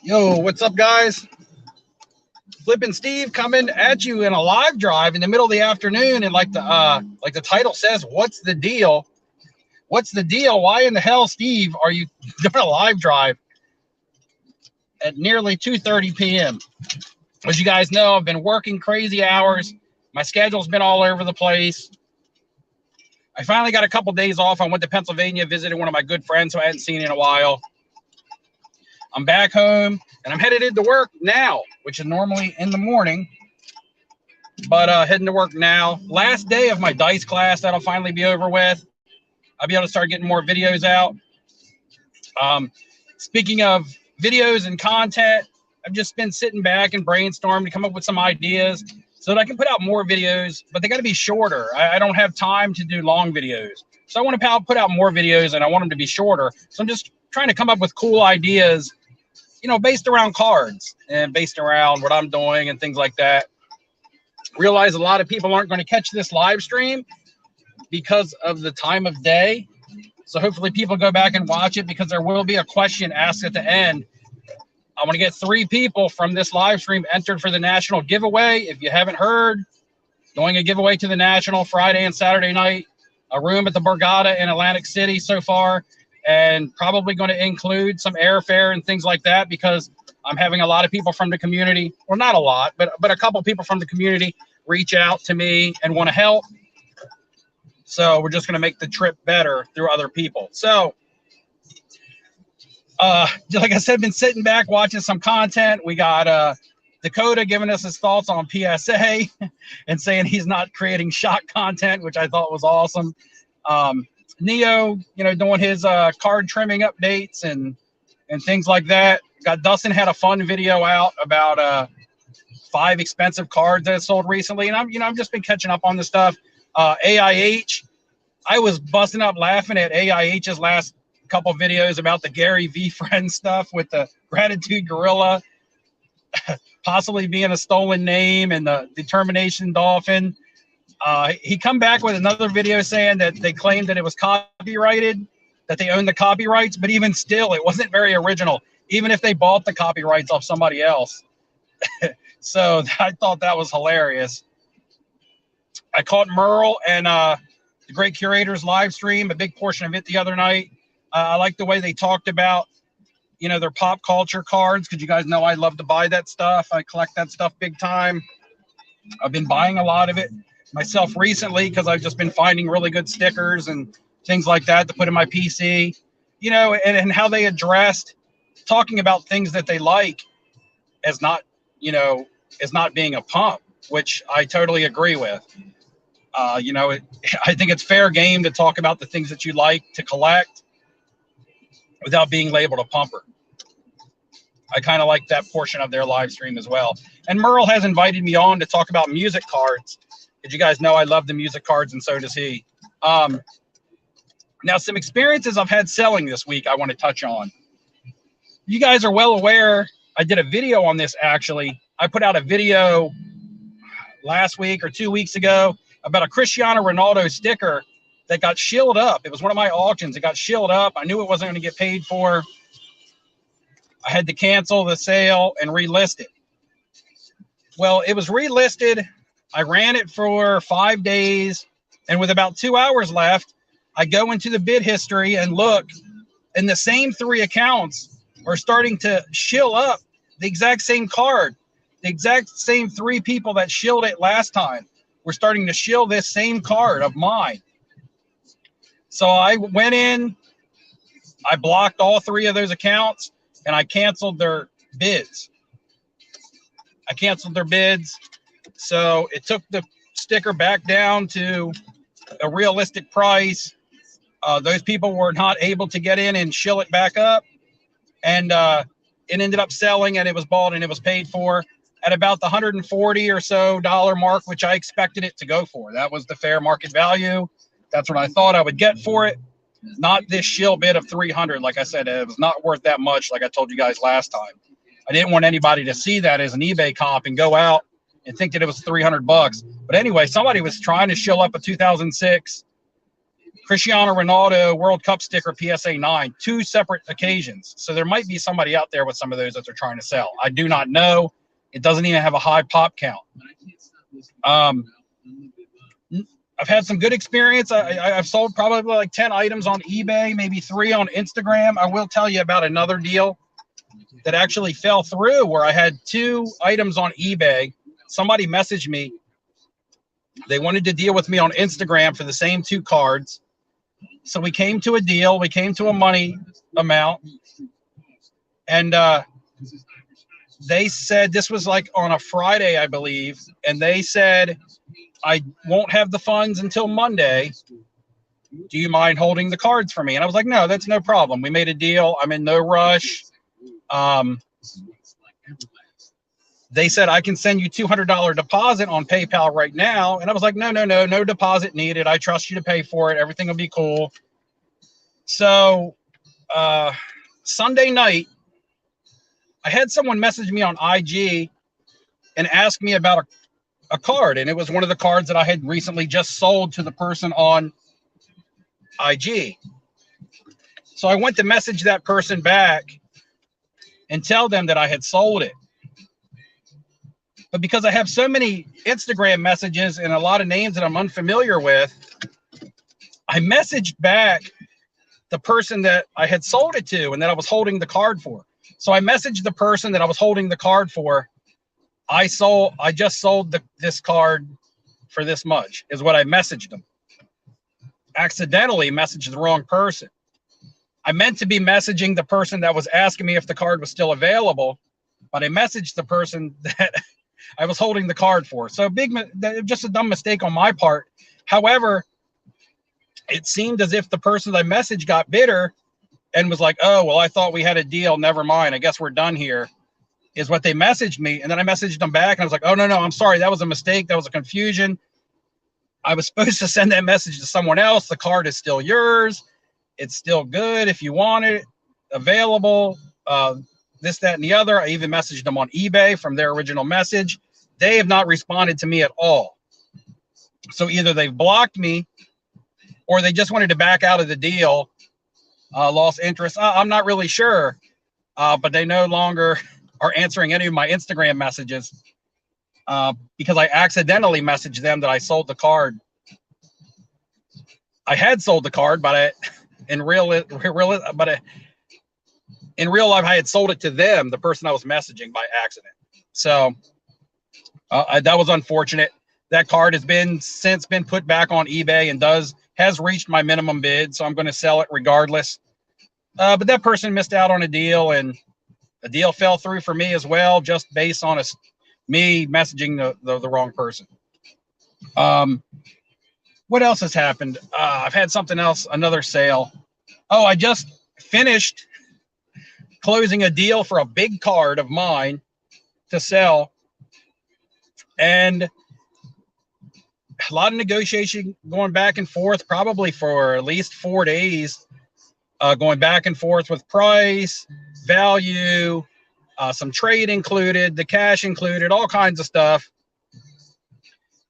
Yo, what's up, guys? Flippin' Steve coming at you in a live drive in the middle of the afternoon, and like the title says, what's the deal? What's the deal? Why in the hell, Steve, are you doing a live drive at nearly 2:30 p.m.? As you guys know, I've been working crazy hours. My schedule's been all over the place. I finally got a couple days off. I went to Pennsylvania, visited one of my good friends who I hadn't seen in a while. I'm back home, and I'm headed into work now, which is normally in the morning, but heading to work now. Last day of my dice class, that'll finally be over with. I'll be able to start getting more videos out. Speaking of videos and content, I've just been sitting back and brainstorming to come up with some ideas so that I can put out more videos, but they got to be shorter. I don't have time to do long videos. So I want to put out more videos, and I want them to be shorter. So I'm just trying to come up with cool ideas, based around cards and based around what I'm doing and things like that. Realize a lot of people aren't going to catch this live stream because of the time of day. So hopefully people go back and watch it, because there will be a question asked at the end. I want to get 3 people from this live stream entered for the national giveaway. If you haven't heard, doing a giveaway to the national Friday and Saturday night, a room at the Borgata in Atlantic City so far, and probably going to include some airfare and things like that, because I'm having a lot of people from the community, well, not a lot, but a couple people from the community reach out to me and want to help. So we're just going to make the trip better through other people. So, like I said, been sitting back watching some content. We got Dakota giving us his thoughts on PSA and saying he's not creating shot content, which I thought was awesome. Neo, doing his card trimming updates and things like that. Got Dustin had a fun video out about 5 expensive cards that sold recently, and I've just been catching up on the stuff. AIH, I was busting up laughing at AIH's last couple videos about the Gary V friend stuff with the Gratitude Gorilla possibly being a stolen name and the Determination Dolphin. He come back with another video saying that they claimed that it was copyrighted, that they own the copyrights, but even still, it wasn't very original, even if they bought the copyrights off somebody else. So I thought that was hilarious. I caught Merle and the Great Curators live stream, a big portion of it the other night. I like the way they talked about, their pop culture cards, because you guys know I love to buy that stuff. I collect that stuff big time. I've been buying a lot of it myself recently, because I've just been finding really good stickers and things like that to put in my PC, and how they addressed talking about things that they like as not, as not being a pump, which I totally agree with. I think it's fair game to talk about the things that you like to collect without being labeled a pumper. I kind of like that portion of their live stream as well. And Merle has invited me on to talk about music cards. As you guys know, I love the music cards, and so does he. Now, some experiences I've had selling this week I want to touch on. You guys are well aware, I did a video on this, actually. I put out a video last week or 2 weeks ago about a Cristiano Ronaldo sticker that got shilled up. It was one of my auctions. It got shilled up. I knew it wasn't going to get paid for. I had to cancel the sale and relist it. Well, it was relisted. I ran it for 5 days, and with about 2 hours left, I go into the bid history and look, and the same 3 accounts are starting to shill up the exact same card. The exact same 3 people that shilled it last time were starting to shill this same card of mine. So I went in, I blocked all 3 of those accounts, and I canceled their bids. So it took the sticker back down to a realistic price. Those people were not able to get in and shill it back up. And it ended up selling, and it was bought and it was paid for at about the $140 or so mark, which I expected it to go for. That was the fair market value. That's what I thought I would get for it. Not this shill bid of $300. Like I said, it was not worth that much, like I told you guys last time. I didn't want anybody to see that as an eBay comp and go out and think that it was $300. But anyway, somebody was trying to shill up a 2006 Cristiano Ronaldo World Cup sticker PSA 9, 2 separate occasions. So there might be somebody out there with some of those that they're trying to sell. I do not know. It doesn't even have a high pop count. I've had some good experience. I've sold probably like 10 items on eBay, maybe 3 on Instagram. I will tell you about another deal that actually fell through where I had 2 items on eBay. Somebody messaged me. They wanted to deal with me on Instagram for the same 2 cards. So we came to a deal. We came to a money amount. And they said, this was like on a Friday, I believe. And they said, I won't have the funds until Monday. Do you mind holding the cards for me? And I was like, no, that's no problem. We made a deal. I'm in no rush. They said, I can send you $200 deposit on PayPal right now. And I was like, no deposit needed. I trust you to pay for it. Everything will be cool. So Sunday night, I had someone message me on IG and ask me about a card. And it was one of the cards that I had recently just sold to the person on IG. So I went to message that person back and tell them that I had sold it. But because I have so many Instagram messages and a lot of names that I'm unfamiliar with, I messaged back the person that I had sold it to and that I was holding the card for. So I messaged the person that I was holding the card for. I just sold this card for this much, is what I messaged them. Accidentally messaged the wrong person. I meant to be messaging the person that was asking me if the card was still available, but I messaged the person that I was holding the card for. So just a dumb mistake on my part. However, it seemed as if the person I messaged got bitter and was like, oh, well, I thought we had a deal. Never mind. I guess we're done here, is what they messaged me. And then I messaged them back and I was like, oh, no, I'm sorry. That was a mistake. That was a confusion. I was supposed to send that message to someone else. The card is still yours. It's still good if you want it, available, this, that, and the other. I even messaged them on eBay from their original message. They have not responded to me at all. So either they've blocked me or they just wanted to back out of the deal, lost interest. I'm not really sure, but they no longer are answering any of my Instagram messages because I accidentally messaged them that I sold the card. I had sold the card, but in real life, I had sold it to them, the person I was messaging, by accident. So that was unfortunate. That card has since been put back on eBay and has reached my minimum bid, so I'm going to sell it regardless. But that person missed out on a deal, and a deal fell through for me as well, just based on me messaging the wrong person. What else has happened? I've had something else, another sale. Oh, I just finished closing a deal for a big card of mine to sell. And a lot of negotiation going back and forth, probably for at least 4 days, going back and forth with price, value, some trade included, the cash included, all kinds of stuff.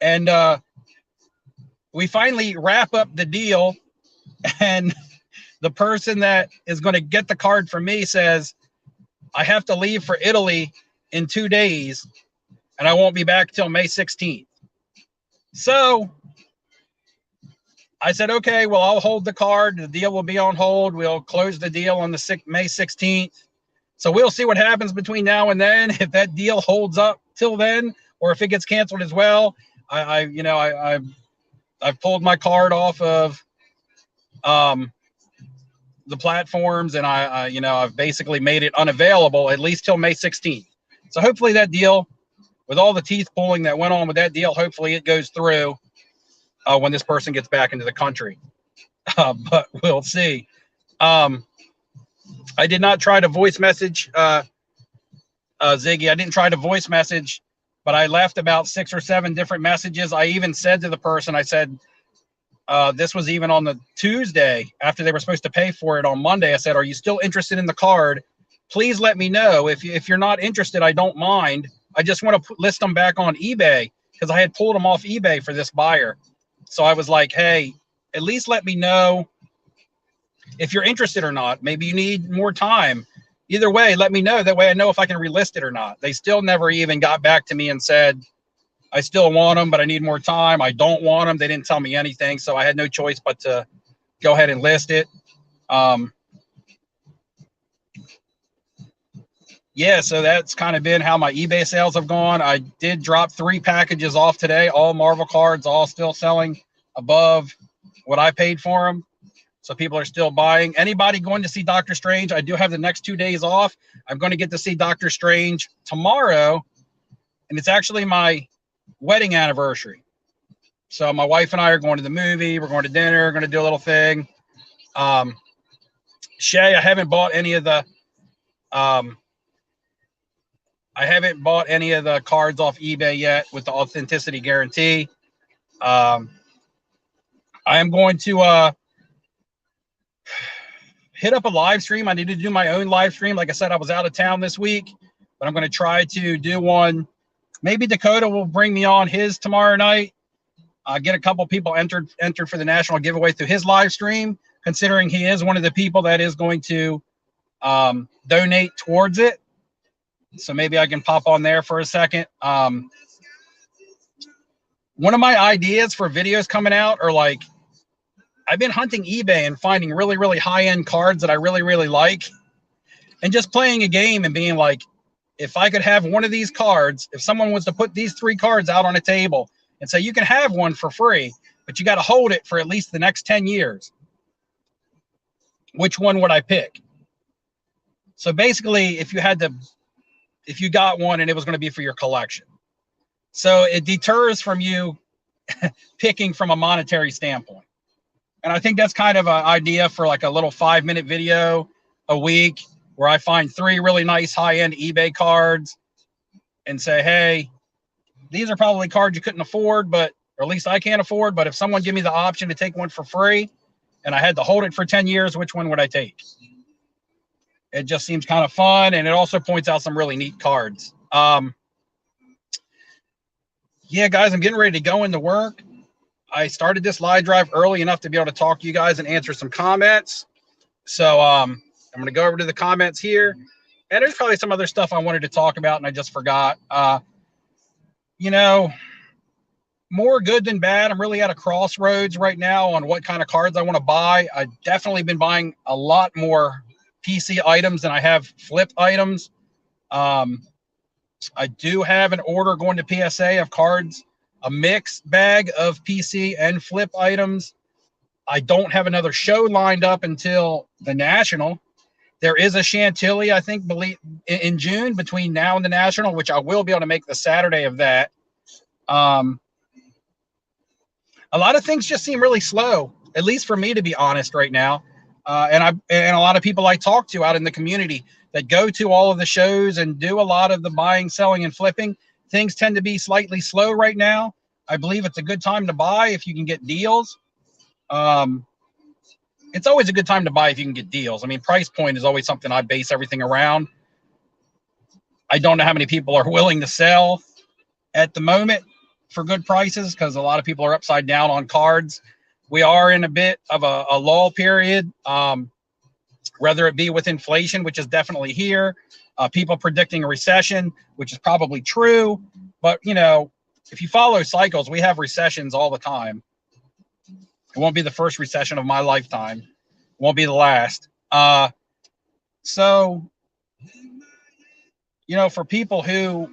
And we finally wrap up the deal, and the person that is going to get the card from me says, I have to leave for Italy in 2 days, and I won't be back till May 16th. So I said, okay, well, I'll hold the card. The deal will be on hold. We'll close the deal on the May 16th. So we'll see what happens between now and then, if that deal holds up till then, or if it gets canceled as well. I've pulled my card off of the platforms, and I've basically made it unavailable at least till May 16th. So hopefully that deal, with all the teeth pulling that went on with that deal, hopefully it goes through when this person gets back into the country. But we'll see. I did not try to voice message Ziggy. I didn't try to voice message, but I left about 6 or 7 different messages. I even said to the person, I said, this was even on the Tuesday after they were supposed to pay for it on Monday. I said, are you still interested in the card? Please let me know. If you're not interested, I don't mind. I just want to list them back on eBay, because I had pulled them off eBay for this buyer. So I was like, hey, at least let me know if you're interested or not. Maybe you need more time. Either way, let me know. That way I know if I can relist it or not. They still never even got back to me and said, I still want them, but I need more time. I don't want them. They didn't tell me anything, so I had no choice but to go ahead and list it. Yeah, so that's kind of been how my eBay sales have gone. I did drop 3 packages off today, all Marvel cards, all still selling above what I paid for them. So people are still buying. Anybody going to see Doctor Strange, I do have the next 2 days off. I'm going to get to see Doctor Strange tomorrow, and it's actually my wedding anniversary. So my wife and I are going to the movie. We're going to dinner, going to do a little thing. Shay, I haven't bought any of the cards off eBay yet with the authenticity guarantee. I am going to hit up a live stream. I need to do my own live stream. Like I said, I was out of town this week, but I'm going to try to do one. Maybe Dakota will bring me on his tomorrow night. Get a couple people entered for the national giveaway through his live stream, considering he is one of the people that is going to donate towards it. So maybe I can pop on there for a second. One of my ideas for videos coming out are like, I've been hunting eBay and finding really, really high-end cards that I really, really like, and just playing a game and being like, if I could have one of these cards, if someone was to put these 3 cards out on a table and say, you can have one for free, but you got to hold it for at least the next 10 years, which one would I pick? So basically, if you got one and it was going to be for your collection. So it deters from you picking from a monetary standpoint. And I think that's kind of an idea for like a little 5-minute video a week where I find 3 really nice high-end eBay cards and say, hey, these are probably cards you couldn't afford, or at least I can't afford. But if someone give me the option to take one for free and I had to hold it for 10 years, which one would I take? It just seems kind of fun. And it also points out some really neat cards. Yeah, guys, I'm getting ready to go into work. I started this live drive early enough to be able to talk to you guys and answer some comments. So I'm going to go over to the comments here. And there's probably some other stuff I wanted to talk about and I just forgot. You know, more good than bad. I'm really at a crossroads right now on what kind of cards I want to buy. I've definitely been buying a lot more PC items than I have flipped items. I do have an order going to PSA of cards, a mixed bag of PC and flip items. I don't have another show lined up until the National. There is a Chantilly, I think, in June between now and the National, which I will be able to make the Saturday of that. A lot of things just seem really slow, at least for me, to be honest, right now. And a lot of people I talk to out in the community that go to all of the shows and do a lot of the buying, selling, and flipping, things tend to be slightly slow right now. I believe it's a good time to buy if you can get deals. It's always a good time to buy if you can get deals. I mean, price point is always something I base everything around. I don't know how many people are willing to sell at the moment for good prices because a lot of people are upside down on cards. We are in a bit of a lull period, whether it be with inflation, which is definitely here, people predicting a recession, which is probably true. But, you know, if you follow cycles, we have recessions all the time. It won't be the first recession of my lifetime. It won't be the last. So, you know, for people who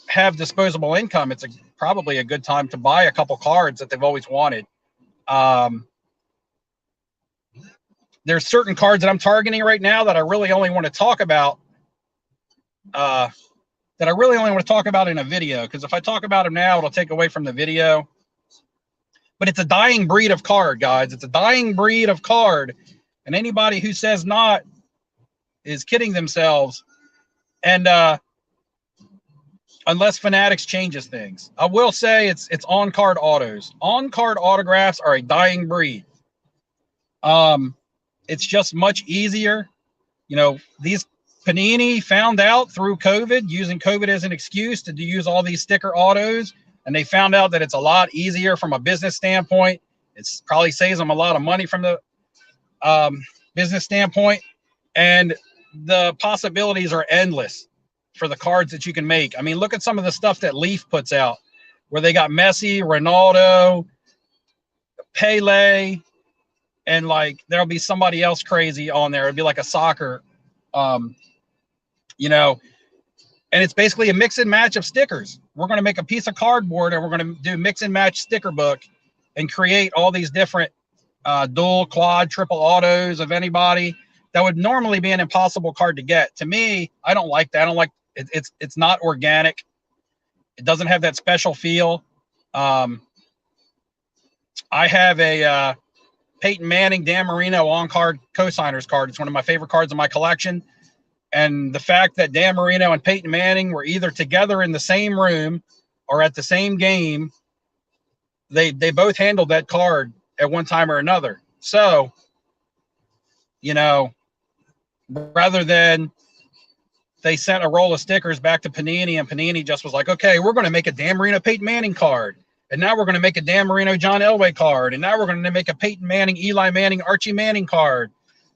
have disposable income, it's probably a good time to buy a couple cards that they've always wanted. There's certain cards that I'm targeting right now that I really only want to talk about, in a video, because if I talk about them now, it'll take away from the video. But it's a dying breed of card, guys. It's a dying breed of card. And anybody who says not is kidding themselves. And unless Fanatics changes things. I will say it's on-card autos. On-card autographs are a dying breed. It's just much easier. You know, these Panini found out through COVID, using COVID as an excuse to use all these sticker autos. And they found out that it's a lot easier from a business standpoint It's probably saves them a lot of money from the business standpoint, and the possibilities are endless for the cards that you can make. I mean, look at some of the stuff that Leaf puts out, where they got Messi, Ronaldo, Pele, and like there'll be somebody else crazy on there. It'd be like a soccer, you know, and it's basically a mix and match of stickers. We're going to make a piece of cardboard and we're going to do mix and match sticker book and create all these different dual, quad, triple autos of anybody that would normally be an impossible card to get. To me, I don't like that. I don't like it. It's not organic. It doesn't have that special feel. I have a Peyton Manning, Dan Marino on-card co-signers card. It's one of my favorite cards in my collection. And the fact that Dan Marino and Peyton Manning were either together in the same room or at the same game, they both handled that card at one time or another. So, you know, rather than they sent a roll of stickers back to Panini and Panini just was like, okay, we're going to make a Dan Marino Peyton Manning card. And now we're going to make a Dan Marino John Elway card. And now we're going to make a Peyton Manning, Eli Manning, Archie Manning card.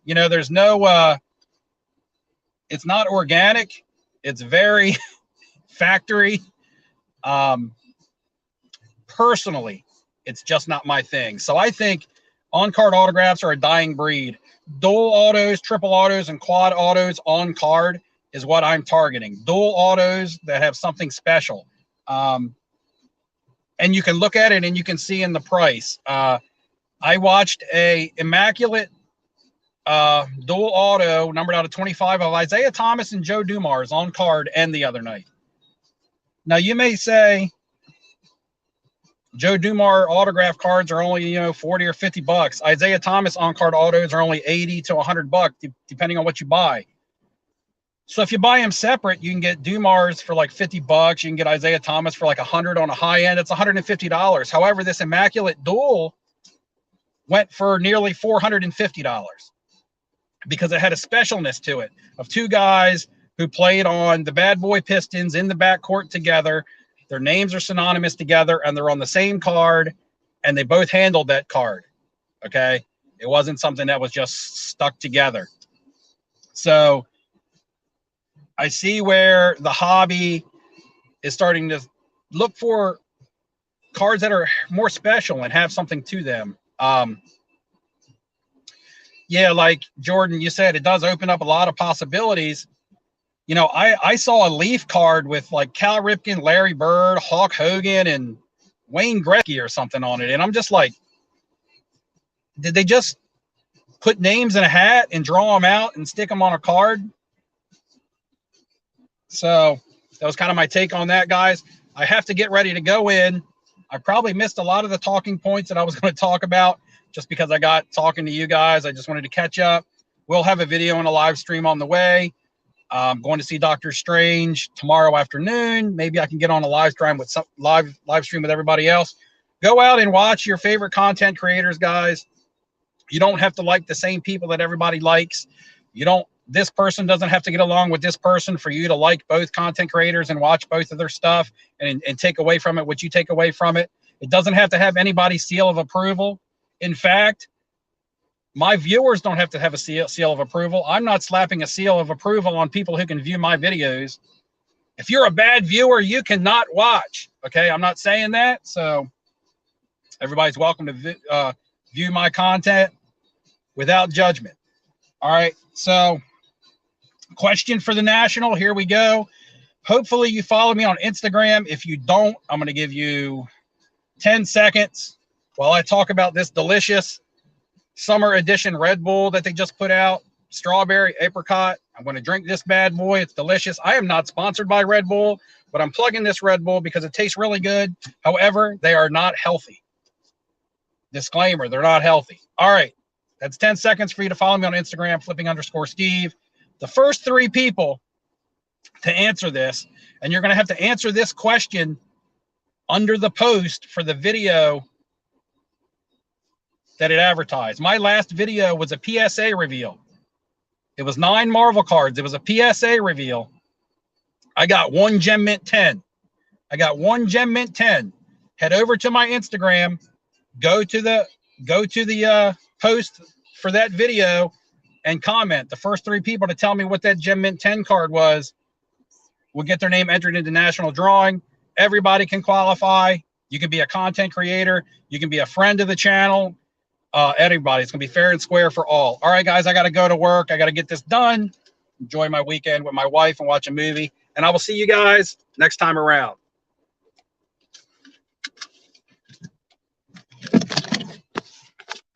You know, there's no, it's not organic. It's very factory. Personally, it's just not my thing. So I think on-card autographs are a dying breed. Dual autos, triple autos, and quad autos on card is what I'm targeting. Dual autos that have something special. And you can look at it and you can see in the price. I watched a immaculate dual auto numbered out of 25 of Isaiah Thomas and Joe Dumars on card and the other night. Now you may say Joe Dumars autograph cards are only, you know, 40 or 50 bucks. Isaiah Thomas on card autos are only 80 to 100 bucks depending on what you buy. So if you buy them separate, you can get Dumars for like 50 bucks. You can get Isaiah Thomas for like 100 on a high end. It's $150. However, this immaculate dual went for nearly $450 because it had a specialness to it of two guys who played on the Bad Boy Pistons in the backcourt together. Their names are synonymous together and they're on the same card and they both handled that card. Okay. It wasn't something that was just stuck together. So I see where the hobby is starting to look for cards that are more special and have something to them. Yeah, like Jordan, you said, it does open up a lot of possibilities. You know, I saw a Leaf card with like Cal Ripken, Larry Bird, Hulk Hogan, and Wayne Gretzky or something on it. And I'm just like, did they just put names in a hat and draw them out and stick them on a card? So that was kind of my take on that, guys. I have to get ready to go in. I probably missed a lot of the talking points that I was going to talk about just because I got talking to you guys. I just wanted to catch up. We'll have a video and a live stream on the way. I'm going to see Doctor Strange tomorrow afternoon. Maybe I can get on a live stream with some live stream with everybody else. Go out and watch your favorite content creators, guys. You don't have to like the same people that everybody likes. This person doesn't have to get along with this person for you to like both content creators and watch both of their stuff and take away from it what you take away from it. It doesn't have to have anybody's seal of approval. In fact, my viewers don't have to have a seal of approval. I'm not slapping a seal of approval on people who can view my videos. If you're a bad viewer, you cannot watch. Okay, I'm not saying that. So everybody's welcome to view my content without judgment. All right, so question for the National. Here we go. Hopefully you follow me on Instagram. If you don't, I'm going to give you 10 seconds while I talk about this delicious summer edition Red Bull that they just put out. Strawberry apricot. I'm going to drink this bad boy. It's delicious. I am not sponsored by Red Bull, but I'm plugging this Red Bull because it tastes really good. However, they are not healthy. Disclaimer, they're not healthy. All right. That's 10 seconds for you to follow me on Instagram, flipping_Steve. The first 3 people to answer this, and you're going to have to answer this question under the post for the video that it advertised. My last video was a PSA reveal. It was 9 Marvel cards. It was a PSA reveal. I got 1 Gem Mint 10. I got 1 Gem Mint 10. Head over to my Instagram. Go to the go to the post for that video and comment. The first 3 people to tell me what that Gem Mint 10 card was will get their name entered into national drawing. Everybody can qualify. You can be a content creator. You can be a friend of the channel. Everybody. It's going to be fair and square for all. All right, guys, I got to go to work. I got to get this done. Enjoy my weekend with my wife and watch a movie. And I will see you guys next time around.